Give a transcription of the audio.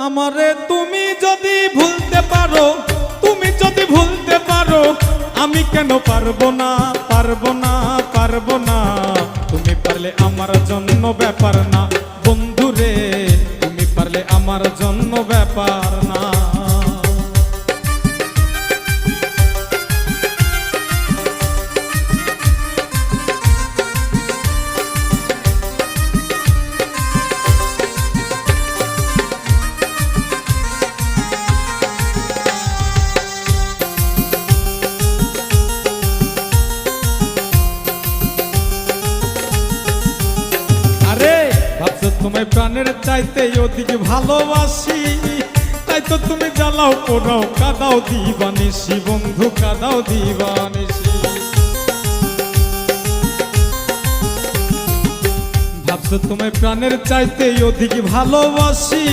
আমারে তুমি যদি ভুলতে পারো, তুমি যদি ভুলতে পারো, আমি কেন পারবো না, পারবো না, পারবো না। তুমি পারলে আমার জন্য ব্যাপার না বন্ধুরে, তুমি পারলে আমার জন্য ব্যাপার না। ভাবছো তোমায় প্রাণের চাইতে অধিক ভালোবাসি, তাই তো তুমি জ্বালাও পোড়াও কাদাও দিবানিসি বন্ধু, কাদাও দিবানিসি। ভাবছো তোমায় প্রাণের চাইতে অধিক ভালোবাসি,